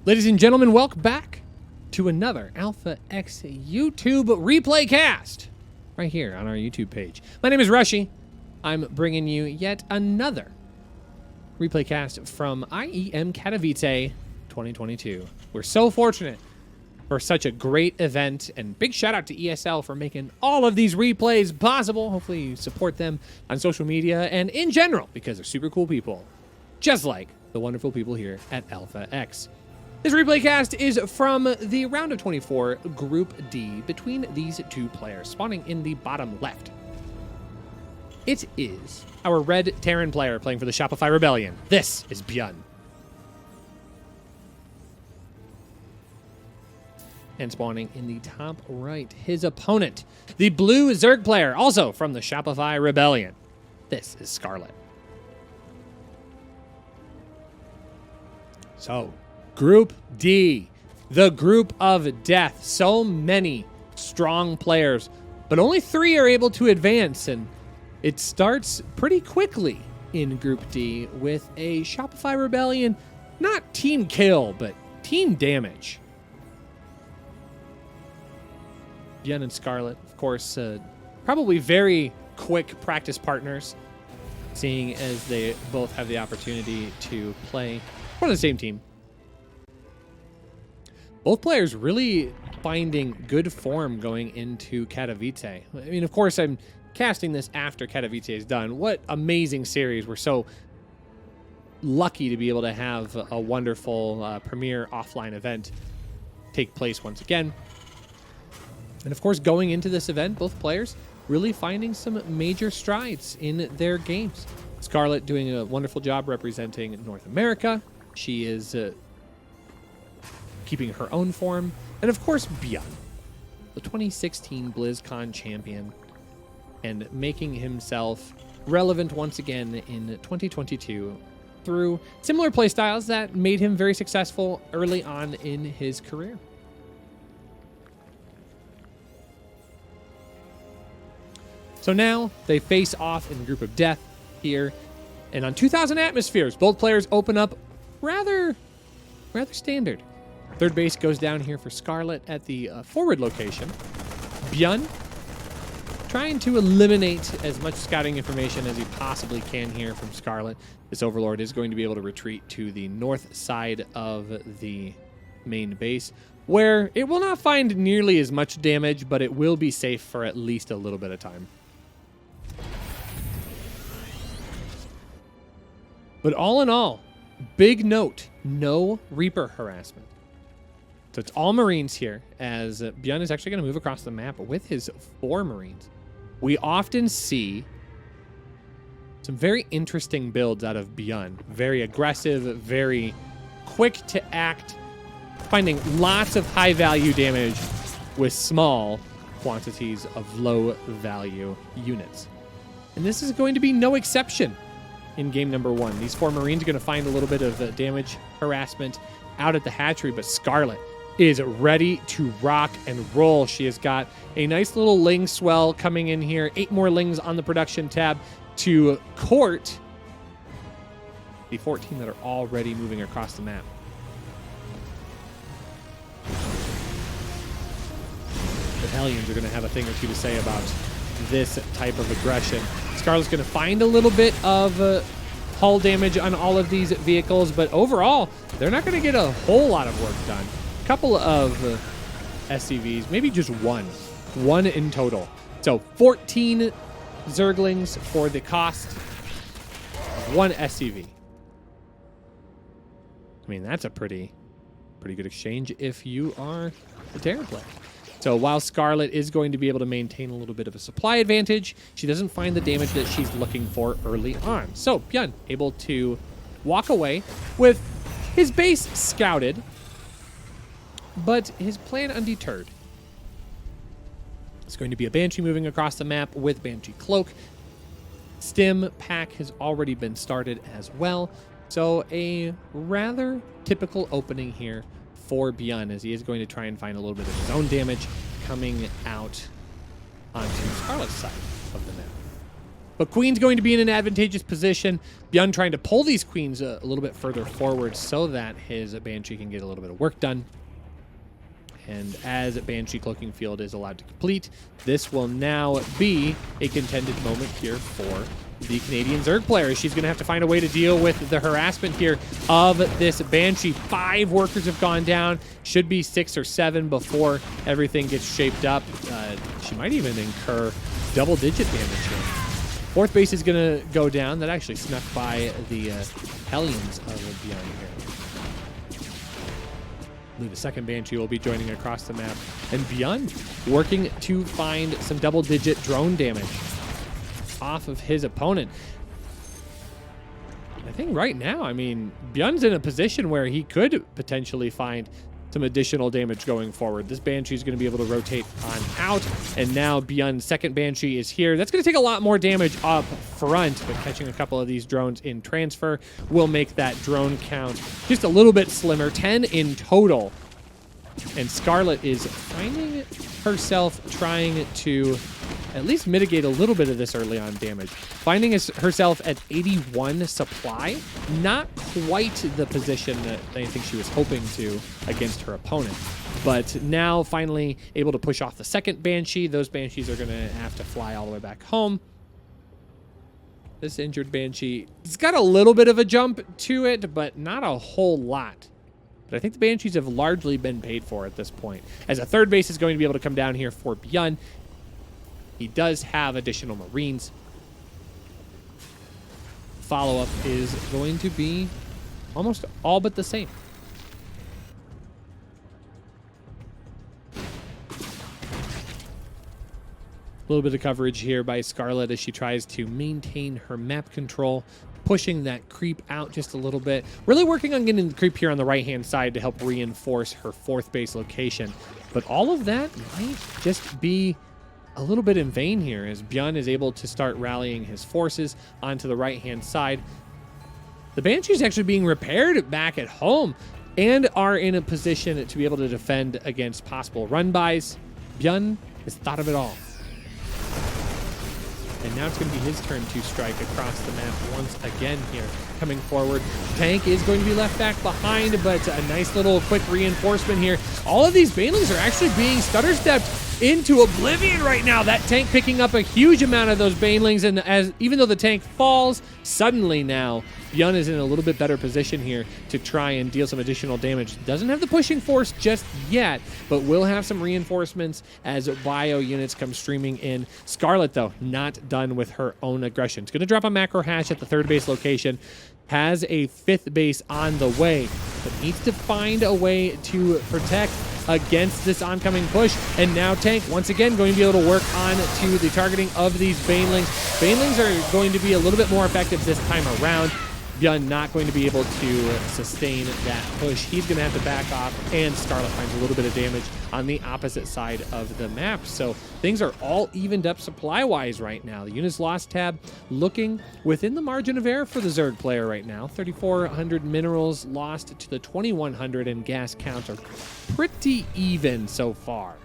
Ladies and gentlemen, welcome back to another Alpha X YouTube replay cast right here on our YouTube page. My name is Rushi. I'm bringing you yet another replay cast from IEM Katowice 2022. We're so fortunate for such a great event, and big shout out to ESL for making all of these replays possible. Hopefully you support them on social media and in general because they're super cool people, just like the wonderful people here at Alpha X. This replay cast is from the round of 24 Group D between these two players, spawning in the bottom left. It is our red Terran player playing for the Shopify Rebellion. This is Byun. And spawning in the top right, his opponent, the blue Zerg player, also from the Shopify Rebellion. This is Scarlett. So, Group D, the group of death. So many strong players, but only 3 are able to advance, and it starts pretty quickly in Group D with a Shopify Rebellion, not team kill, but team damage. Byun and Scarlett, of course, probably very quick practice partners, seeing as they both have the opportunity to play for the same team. Both players really finding good form going into Katowice. I mean, of course, I'm casting this after Katowice is done. What amazing series. We're so lucky to be able to have a wonderful premier offline event take place once again. And of course, going into this event, both players really finding some major strides in their games. Scarlett doing a wonderful job representing North America. She is keeping her own form. And of course, Byun, the 2016 BlizzCon champion, and making himself relevant once again in 2022 through similar playstyles that made him very successful early on in his career. So now they face off in the group of death here, and on 2,000 atmospheres, both players open up rather standard. Third base goes down here for Scarlett at the forward location. Byun trying to eliminate as much scouting information as he possibly can here from Scarlett. This Overlord is going to be able to retreat to the north side of the main base, where it will not find nearly as much damage, but it will be safe for at least a little bit of time. But all in all, big note, no Reaper harassment. So it's all Marines here, as Byun is actually going to move across the map with his 4 Marines. We often see some very interesting builds out of Byun. Very aggressive, very quick to act, finding lots of high-value damage with small quantities of low-value units. And this is going to be no exception in game number 1. These 4 Marines are going to find a little bit of damage harassment out at the hatchery, but Scarlett is ready to rock and roll. She has got a nice little Ling swell coming in here. 8 more Lings on the production tab to court the 14 that are already moving across the map. The Hellions are going to have a thing or two to say about this type of aggression. Scarlett's going to find a little bit of hull damage on all of these vehicles, but overall, they're not going to get a whole lot of work done. Couple of SCVs, maybe just one in total. So 14 Zerglings for the cost of 1 SCV. I mean, that's a pretty good exchange if you are the Terran player. So while Scarlett is going to be able to maintain a little bit of a supply advantage, she doesn't find the damage that she's looking for early on. So Byun able to walk away with his base scouted, but his plan undeterred. It's going to be a Banshee moving across the map with Banshee Cloak. Stim pack has already been started as well. So a rather typical opening here for Byun, as he is going to try and find a little bit of his own damage coming out onto Scarlett's side of the map. But Queen's going to be in an advantageous position. Byun trying to pull these Queens a little bit further forward so that his Banshee can get a little bit of work done. And as Banshee Cloaking Field is allowed to complete, this will now be a contended moment here for the Canadian Zerg player. She's going to have to find a way to deal with the harassment here of this Banshee. 5 workers have gone down. Should be 6 or 7 before everything gets shaped up. She might even incur double-digit damage here. 4th base is going to go down. That actually snuck by the Hellions of Byun here. The 2nd Banshee will be joining across the map. And Byun working to find some double-digit drone damage off of his opponent. I think right now, I mean, Byun's in a position where he could potentially find some additional damage going forward. This Banshee is going to be able to rotate on out, and now Byun's 2nd Banshee is here. That's going to take a lot more damage up front, but catching a couple of these drones in transfer will make that drone count just a little bit slimmer. 10 in total. And Scarlett is finding herself trying to at least mitigate a little bit of this early on damage. Finding herself at 81 supply, not quite the position that I think she was hoping to against her opponent. But now finally able to push off the 2nd Banshee. Those Banshees are going to have to fly all the way back home. This injured Banshee, it's got a little bit of a jump to it, but not a whole lot. But I think the Banshees have largely been paid for at this point. As a 3rd base is going to be able to come down here for Byun. He does have additional Marines. Follow-up is going to be almost all but the same. A little bit of coverage here by Scarlett as she tries to maintain her map control, pushing that creep out just a little bit. Really working on getting the creep here on the right-hand side to help reinforce her 4th base location. But all of that might just be a little bit in vain here as Byun is able to start rallying his forces onto the right-hand side. The Banshee's actually being repaired back at home and are in a position to be able to defend against possible run-bys. Byun has thought of it all. And now it's going to be his turn to strike across the map once again here. Coming forward, tank is going to be left back behind, but a nice little quick reinforcement here. All of these Banelings are actually being stutter-stepped into oblivion right now. That tank picking up a huge amount of those Banelings, and even though the tank falls, suddenly now Byun is in a little bit better position here to try and deal some additional damage. Doesn't have the pushing force just yet, but will have some reinforcements as bio units come streaming in. Scarlett, though, not done with her own aggression. It's going to drop a macro hash at the 3rd base location. Has a 5th base on the way, but needs to find a way to protect against this oncoming push. And now tank once again going to be able to work on to the targeting of these Banelings. Banelings are going to be a little bit more effective this time around. Byun not going to be able to sustain that push. He's going to have to back off, and Scarlett finds a little bit of damage on the opposite side of the map. So things are all evened up supply-wise right now. The units lost tab looking within the margin of error for the Zerg player right now. 3,400 minerals lost to the 2,100, and gas counts are pretty even so far.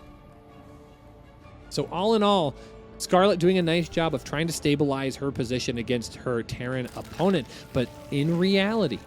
So all in all, Scarlett doing a nice job of trying to stabilize her position against her Terran opponent, but in reality,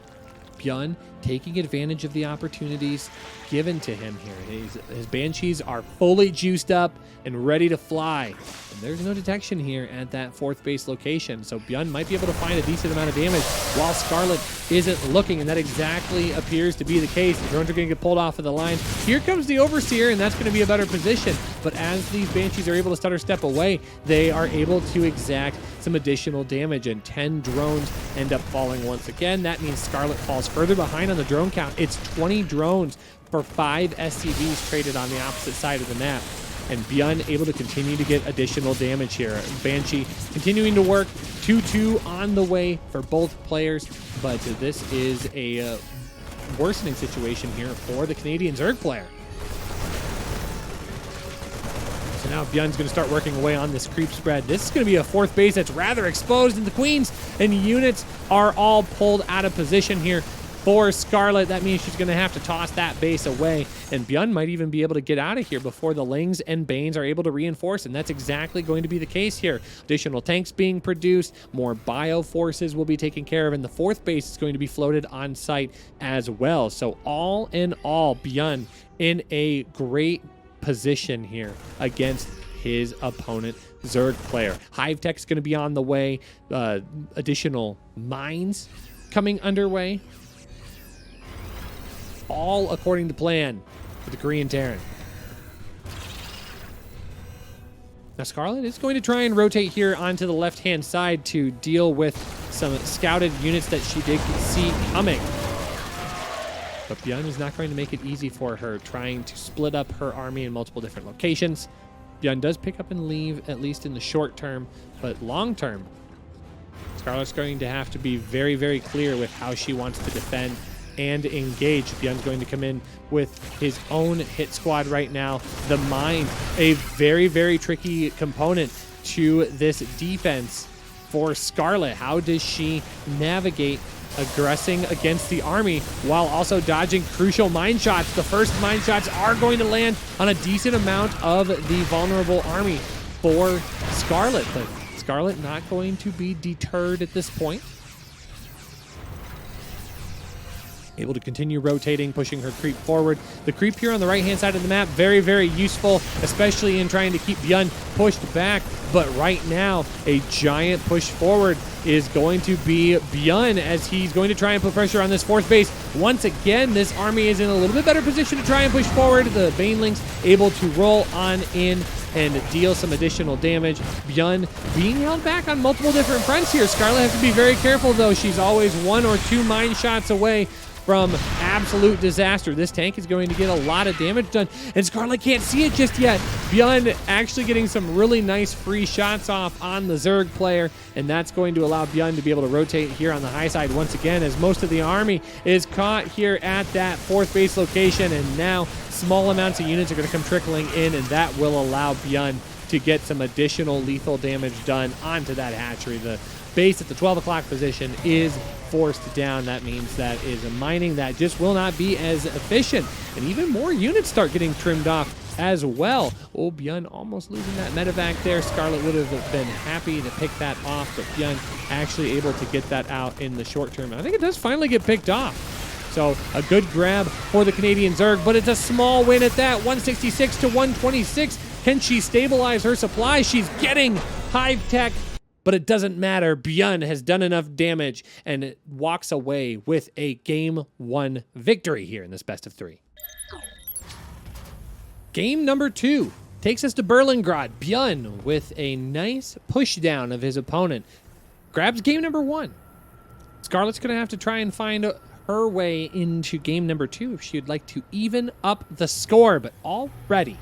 Byun taking advantage of the opportunities given to him here. His Banshees are fully juiced up and ready to fly. And there's no detection here at that 4th base location, so Byun might be able to find a decent amount of damage while Scarlett isn't looking, and that exactly appears to be the case. The drones are going to get pulled off of the line. Here comes the Overseer, and that's going to be a better position. But as these Banshees are able to stutter step away, they are able to exact some additional damage, and 10 drones end up falling once again. That means Scarlett falls further behind on the drone count. It's 20 drones for 5 SCVs traded on the opposite side of the map. And Byun able to continue to get additional damage here. Banshee continuing to work. 2-2 on the way for both players. But this is a worsening situation here for the Canadian Zerg player. So now Byun's going to start working away on this creep spread. This is going to be a 4th base that's rather exposed, and the Queens and units are all pulled out of position here. for Scarlett. That means she's going to have to toss that base away, and Byun might even be able to get out of here before the Lings and Banes are able to reinforce, and that's exactly going to be the case here. Additional tanks being produced, more bio forces will be taken care of, and the fourth base is going to be floated on site as well. So all in all, Byun in a great position here against his opponent, Zerg player. Hive Tech is going to be on the way. Additional mines coming underway. All according to plan for the Korean Terran. Now Scarlett is going to try and rotate here onto the left-hand side to deal with some scouted units that she did see coming. But Byun is not going to make it easy for her, trying to split up her army in multiple different locations. Byun does pick up and leave, at least in the short term, but long term, Scarlett's going to have to be very, very clear with how she wants to defend and engage. Byun's going to come in with his own hit squad right now. The mine, a very, very tricky component to this defense for Scarlett. How does she navigate aggressing against the army while also dodging crucial mine shots? The first mine shots are going to land on a decent amount of the vulnerable army for Scarlett, but Scarlett not going to be deterred at this point. Able to continue rotating, pushing her creep forward. The creep here on the right-hand side of the map, very, very useful, especially in trying to keep Byun pushed back. But right now, a giant push forward is going to be Byun as he's going to try and put pressure on this fourth base. Once again, this army is in a little bit better position to try and push forward. The Banelings able to roll on in and deal some additional damage. Byun being held back on multiple different fronts here. Scarlett has to be very careful, though. She's always 1 or 2 mine shots away from absolute disaster. This tank is going to get a lot of damage done, and Scarlett can't see it just yet. Byun actually getting some really nice free shots off on the Zerg player, and that's going to allow Byun to be able to rotate here on the high side once again, as most of the army is caught here at that fourth base location, and now small amounts of units are going to come trickling in, and that will allow Byun to get some additional lethal damage done onto that hatchery. The base at the 12 o'clock position is forced down. That means that is a mining that just will not be as efficient, and even more units start getting trimmed off as well. Oh, Byun almost losing that medevac there. Scarlett would have been happy to pick that off, but Byun actually able to get that out in the short term. I think it does finally get picked off. So a good grab for the Canadian Zerg, but it's a small win at that. 166 to 126. Can she stabilize her supply? She's getting Hive Tech, but it doesn't matter. Byun has done enough damage and it walks away with a Game 1 victory here in this best of 3. Game number 2 takes us to Berlingrad. Byun with a nice push down of his opponent grabs game number 1. Scarlett's going to have to try and find her way into game number 2 if she would like to even up the score, but already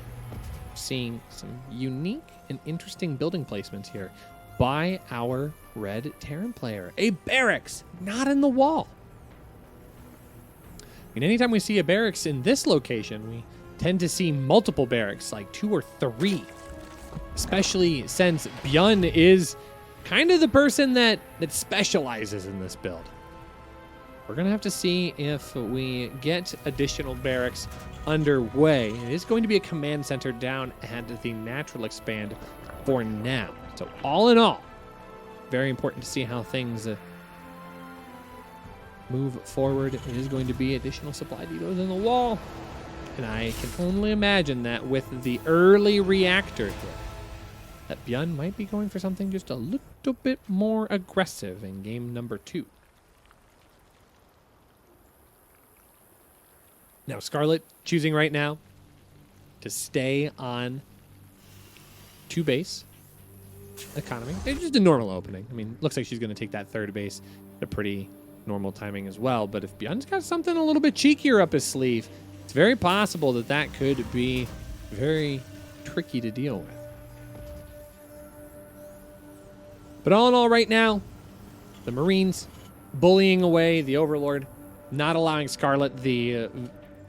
seeing some unique and interesting building placements here by our red Terran player. A barracks, not in the wall. I mean, anytime we see a barracks in this location, we tend to see multiple barracks, like 2 or 3. Especially since Byun is kind of the person that specializes in this build. We're going to have to see if we get additional barracks underway. It is going to be a command center down at the natural expand for now. So all in all, very important to see how things move forward. It is going to be additional supply depots in the wall. And I can only imagine that with the early reactor here, that Byun might be going for something just a little bit more aggressive in game number 2. Now, Scarlett choosing right now to stay on 2 base economy. It's just a normal opening. I mean, looks like she's going to take that third base at a pretty normal timing as well. But if Byun's got something a little bit cheekier up his sleeve, it's very possible that that could be very tricky to deal with. But all in all, right now, the Marines bullying away the Overlord, not allowing Scarlett the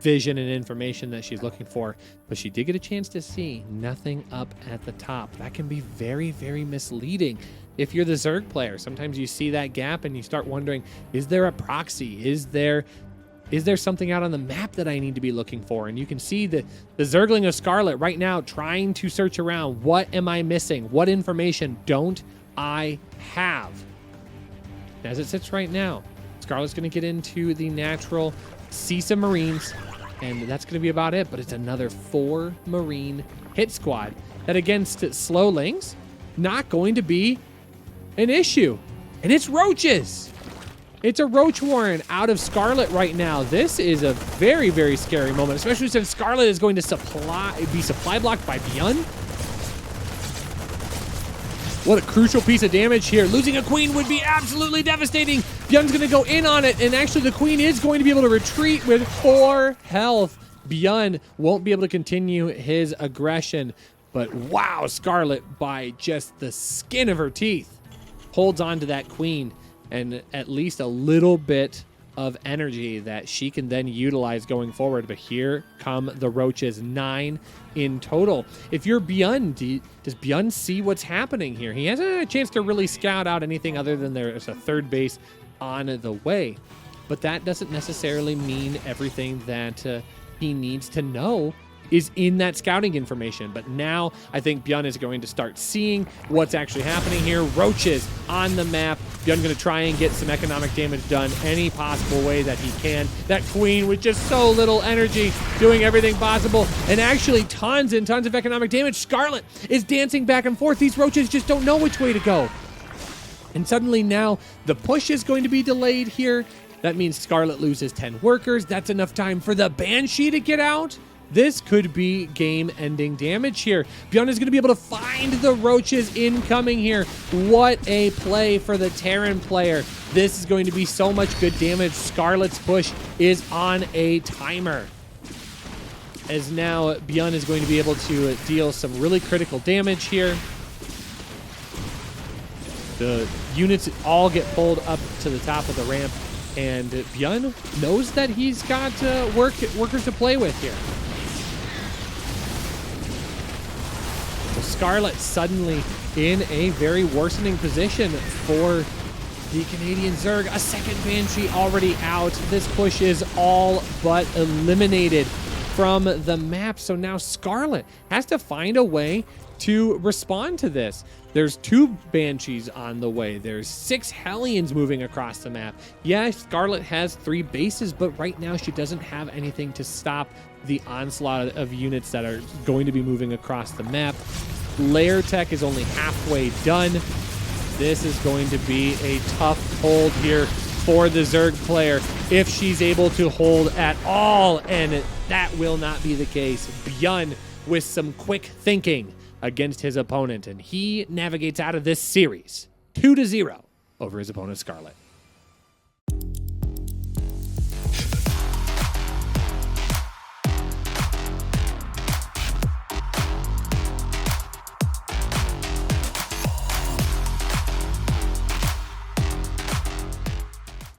vision and information that she's looking for, but she did get a chance to see nothing up at the top. That can be very, very misleading if you're the Zerg player. Sometimes you see that gap and you start wondering, is there a proxy? Is there something out on the map that I need to be looking for? And you can see the Zergling of Scarlett right now trying to search around. What am I missing? What information don't I have? As it sits right now, Scarlett's going to get into the natural, see some Marines, and that's going to be about it. But it's another 4 Marine hit squad that against slowlings, not going to be an issue. And it's roaches. It's a roach warren out of Scarlett right now. This is a very, very scary moment, especially since Scarlett is going to be supply blocked by Byun. What a crucial piece of damage here. Losing a queen would be absolutely devastating. Byun's going to go in on it, and actually the queen is going to be able to retreat with 4 health. Byun won't be able to continue his aggression, but wow, Scarlett, by just the skin of her teeth, holds on to that queen and at least a little bit of energy that she can then utilize going forward. But here come the roaches, 9 in total. If you're Byun, does Byun see what's happening here? He hasn't had a chance to really scout out anything other than there's a 3rd base on the way. But that doesn't necessarily mean everything that he needs to know is in that scouting information. But now I think Byun is going to start seeing what's actually happening here. Roaches on the map. Byun going to try and get some economic damage done any possible way that he can. That queen with just so little energy doing everything possible, and actually tons and tons of economic damage. Scarlett is dancing back and forth. These roaches just don't know which way to go. And suddenly now the push is going to be delayed here. That means Scarlett loses 10 workers. That's enough time for the Banshee to get out. This could be game-ending damage here. Byun is going to be able to find the roaches incoming here. What a play for the Terran player. This is going to be so much good damage. Scarlett's push is on a timer. As now Byun is going to be able to deal some really critical damage here. The units all get pulled up to the top of the ramp, and Byun knows that he's got workers to play with here. Scarlett suddenly in a very worsening position for the Canadian Zerg. A 2nd Banshee already out. This push is all but eliminated from the map. So now Scarlett has to find a way to respond to this. There's 2 Banshees on the way. There's 6 Hellions moving across the map. Yeah, Scarlett has 3 bases, but right now she doesn't have anything to stop the onslaught of units that are going to be moving across the map. Lair tech is only halfway done. This is going to be a tough hold here for the Zerg player if she's able to hold at all, and that will not be the case. Byun with some quick thinking against his opponent, and he navigates out of this series 2-0 over his opponent Scarlett.